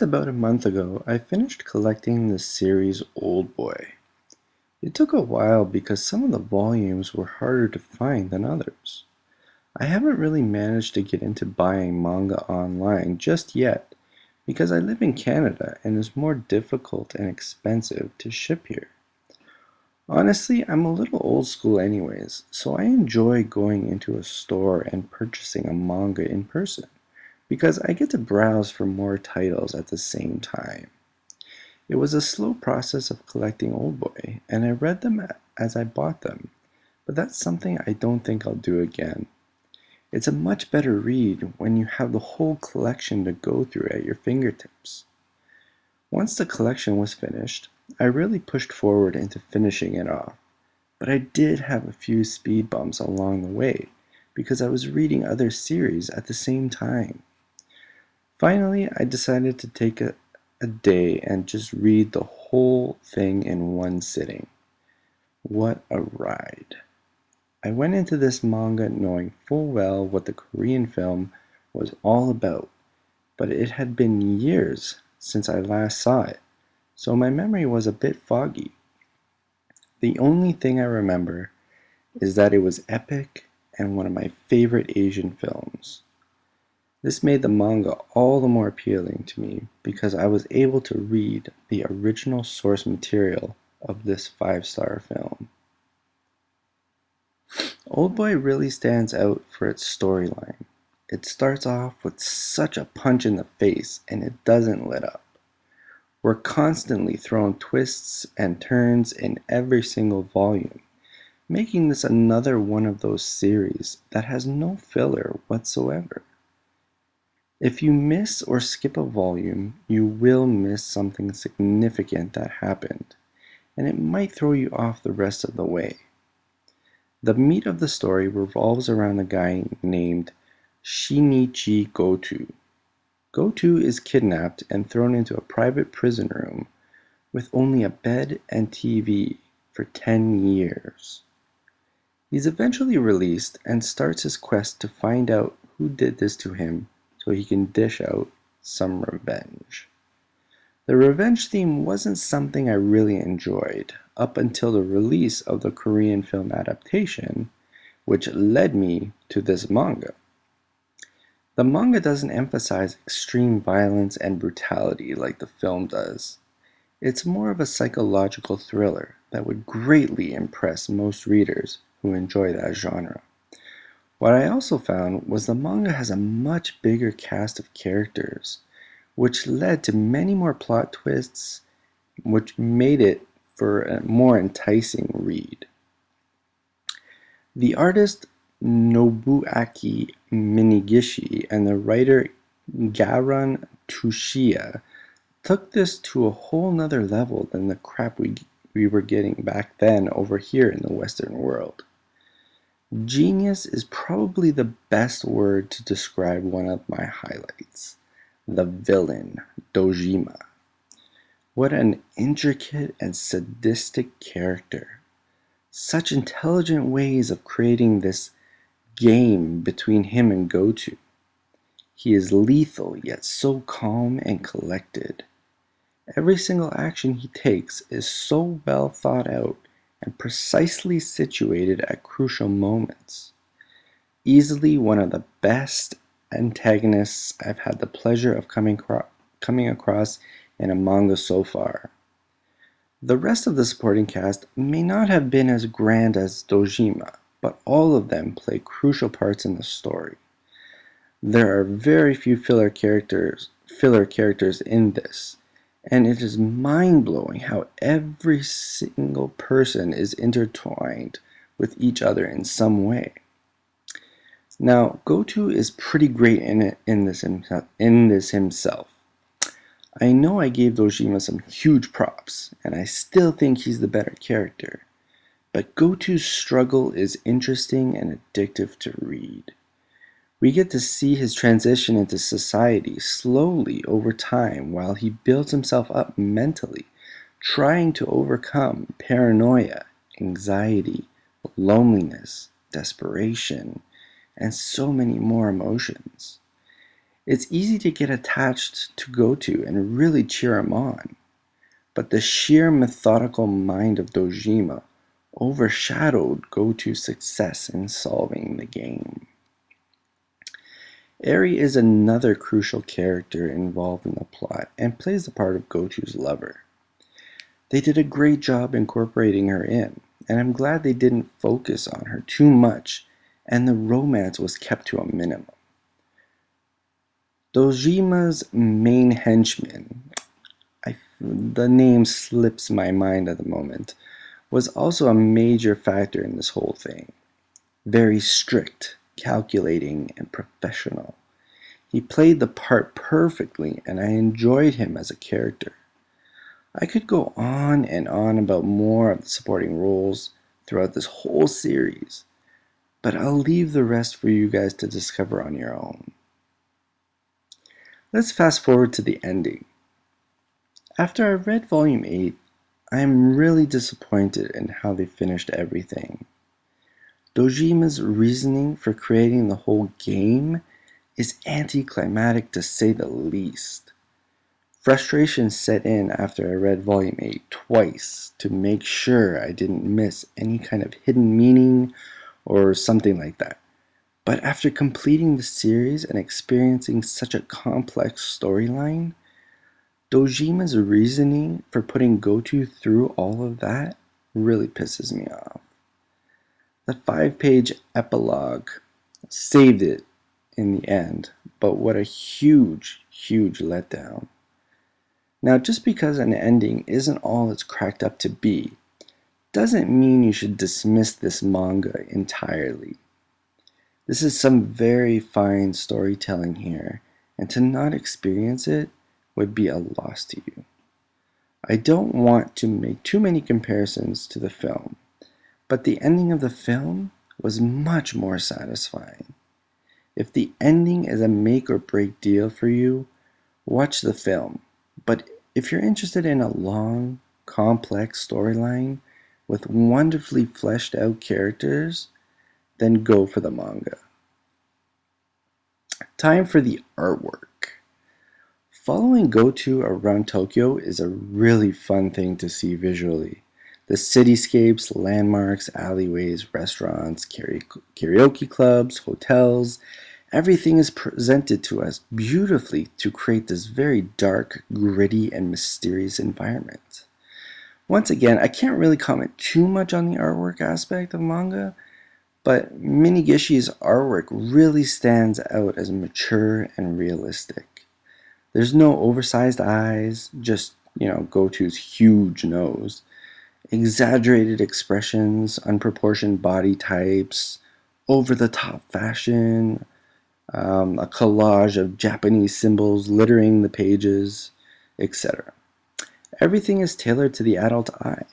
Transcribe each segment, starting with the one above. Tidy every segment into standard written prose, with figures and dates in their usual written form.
Just about a month ago, I finished collecting the series OldBoy. It took a while because some of the volumes were harder to find than others. I haven't really managed to get into buying manga online just yet because I live in Canada and it's more difficult and expensive to ship here. Honestly, I'm a little old school anyways, so I enjoy going into a store and purchasing a manga in person because I get to browse for more titles at the same time. It was a slow process of collecting OldBoy, and I read them as I bought them, but that's something I don't think I'll do again. It's a much better read when you have the whole collection to go through at your fingertips. Once the collection was finished, I really pushed forward into finishing it off, but I did have a few speed bumps along the way because I was reading other series at the same time. Finally, I decided to take a day and just read the whole thing in one sitting. What a ride. I went into this manga knowing full well what the Korean film was all about, but it had been years since I last saw it, so my memory was a bit foggy. The only thing I remember is that it was epic and one of my favorite Asian films. This made the manga all the more appealing to me because I was able to read the original source material of this 5-star film. OldBoy really stands out for its storyline. It starts off with such a punch in the face and it doesn't let up. We're constantly thrown twists and turns in every single volume, making this another one of those series that has no filler whatsoever. If you miss or skip a volume, you will miss something significant that happened, and it might throw you off the rest of the way. The meat of the story revolves around a guy named Shinichi Goto. Goto is kidnapped and thrown into a private prison room with only a bed and TV for 10 years. He's eventually released and starts his quest to find out who did this to him so he can dish out some revenge. The revenge theme wasn't something I really enjoyed up until the release of the Korean film adaptation, which led me to this manga. The manga doesn't emphasize extreme violence and brutality like the film does. It's more of a psychological thriller that would greatly impress most readers who enjoy that genre. What I also found was the manga has a much bigger cast of characters, which led to many more plot twists, which made it for a more enticing read. The artist Nobuaki Minigishi and the writer Garun Tushiya took this to a whole nother level than the crap we were getting back then over here in the Western world. Genius is probably the best word to describe one of my highlights. The villain, Dojima. What an intricate and sadistic character. Such intelligent ways of creating this game between him and Goto. He is lethal yet so calm and collected. Every single action he takes is so well thought out and precisely situated at crucial moments. Easily one of the best antagonists I've had the pleasure of coming across in a manga so far. The rest of the supporting cast may not have been as grand as Dojima, but all of them play crucial parts in the story. There are very few filler characters in this, and it is mind-blowing how every single person is intertwined with each other in some way. Now, Goto is pretty great in this himself. I know I gave Dojima some huge props, and I still think he's the better character, but Goto's struggle is interesting and addictive to read. We get to see his transition into society slowly over time while he builds himself up mentally, trying to overcome paranoia, anxiety, loneliness, desperation, and so many more emotions. It's easy to get attached to Goto and really cheer him on, but the sheer methodical mind of Dojima overshadowed Goto's success in solving the game. Eri is another crucial character involved in the plot and plays the part of Goto's lover. They did a great job incorporating her in, and I'm glad they didn't focus on her too much and the romance was kept to a minimum. Dojima's main henchman, the name slips my mind at the moment, was also a major factor in this whole thing. Very strict, calculating, and professional. He played the part perfectly, and I enjoyed him as a character. I could go on and on about more of the supporting roles throughout this whole series, but I'll leave the rest for you guys to discover on your own. Let's fast forward to the ending. After I read Volume 8, I am really disappointed in how they finished everything. Dojima's reasoning for creating the whole game is anticlimactic to say the least. Frustration set in after I read Volume 8 twice to make sure I didn't miss any kind of hidden meaning or something like that. But after completing the series and experiencing such a complex storyline, Dojima's reasoning for putting Goto through all of that really pisses me off. The 5-page epilogue saved it in the end, but what a huge, huge letdown. Now, just because an ending isn't all it's cracked up to be, doesn't mean you should dismiss this manga entirely. This is some very fine storytelling here, and to not experience it would be a loss to you. I don't want to make too many comparisons to the film, but the ending of the film was much more satisfying. If the ending is a make or break deal for you, watch the film. But if you're interested in a long, complex storyline with wonderfully fleshed out characters, then go for the manga. Time for the artwork. Following Goto around Tokyo is a really fun thing to see visually. The cityscapes, landmarks, alleyways, restaurants, karaoke clubs, hotels, everything is presented to us beautifully to create this very dark, gritty, and mysterious environment. Once again, I can't really comment too much on the artwork aspect of manga, but Minigishi's artwork really stands out as mature and realistic. There's no oversized eyes, just, Goto's huge nose. Exaggerated expressions, unproportioned body types, over-the-top fashion, a collage of Japanese symbols littering the pages, etc. Everything is tailored to the adult eye.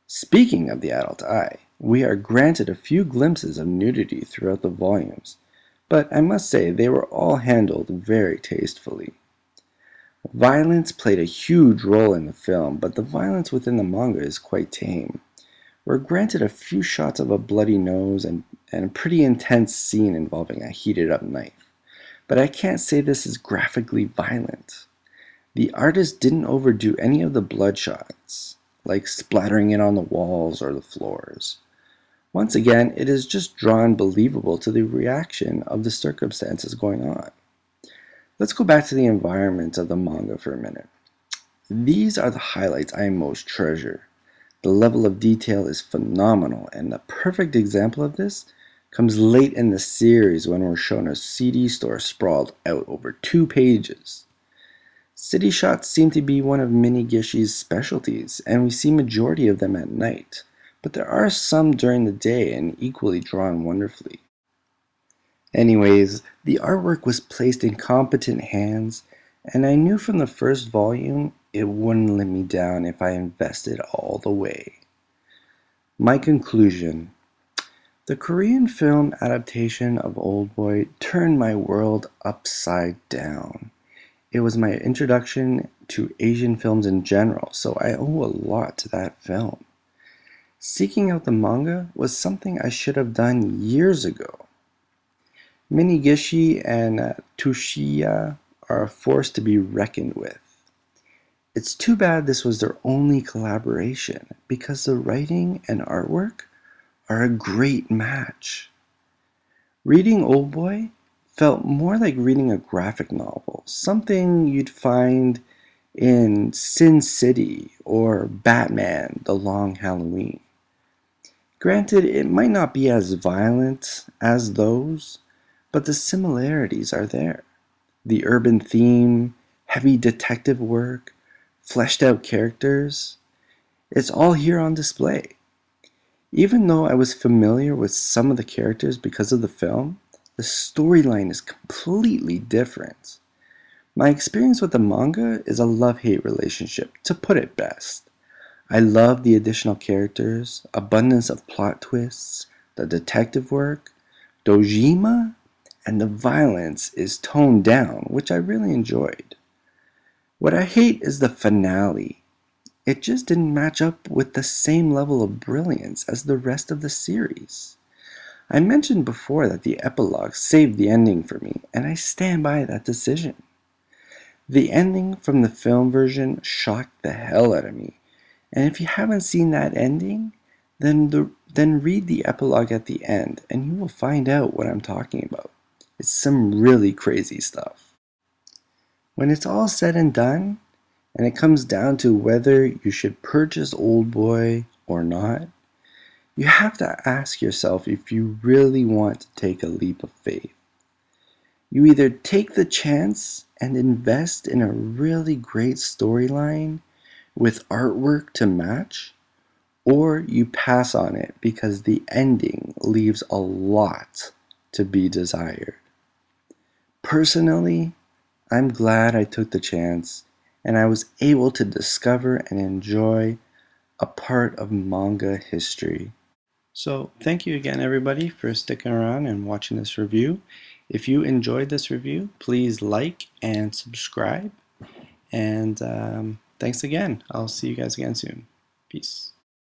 Speaking of the adult eye, we are granted a few glimpses of nudity throughout the volumes, but I must say they were all handled very tastefully. Violence played a huge role in the film, but the violence within the manga is quite tame. We're granted a few shots of a bloody nose and a pretty intense scene involving a heated up knife, but I can't say this is graphically violent. The artist didn't overdo any of the blood shots, like splattering it on the walls or the floors. Once again, it is just drawn believable to the reaction of the circumstances going on. Let's go back to the environment of the manga for a minute. These are the highlights I most treasure. The level of detail is phenomenal, and the perfect example of this comes late in the series when we're shown a CD store sprawled out over 2 pages. City shots seem to be one of Minigishi's specialties, and we see majority of them at night, but there are some during the day and equally drawn wonderfully. Anyways, the artwork was placed in competent hands, and I knew from the first volume it wouldn't let me down if I invested all the way. My conclusion. The Korean film adaptation of OldBoy turned my world upside down. It was my introduction to Asian films in general, so I owe a lot to that film. Seeking out the manga was something I should have done years ago. Minigishi and Tushiya are a force to be reckoned with. It's too bad this was their only collaboration because the writing and artwork are a great match. Reading OldBoy felt more like reading a graphic novel, something you'd find in Sin City or Batman: The Long Halloween. Granted, it might not be as violent as those, but the similarities are there. The urban theme, heavy detective work, fleshed out characters, it's all here on display. Even though I was familiar with some of the characters because of the film, the storyline is completely different. My experience with the manga is a love-hate relationship, to put it best. I love the additional characters, abundance of plot twists, the detective work, Dojima, and the violence is toned down, which I really enjoyed. What I hate is the finale. It just didn't match up with the same level of brilliance as the rest of the series. I mentioned before that the epilogue saved the ending for me, and I stand by that decision. The ending from the film version shocked the hell out of me, and if you haven't seen that ending, then read the epilogue at the end, and you will find out what I'm talking about. It's some really crazy stuff. When it's all said and done, and it comes down to whether you should purchase OldBoy or not, you have to ask yourself if you really want to take a leap of faith. You either take the chance and invest in a really great storyline with artwork to match, or you pass on it because the ending leaves a lot to be desired. Personally, I'm glad I took the chance and I was able to discover and enjoy a part of manga history. So thank you again everybody for sticking around and watching this review. If you enjoyed this review, please like and subscribe. And thanks again. I'll see you guys again soon. Peace.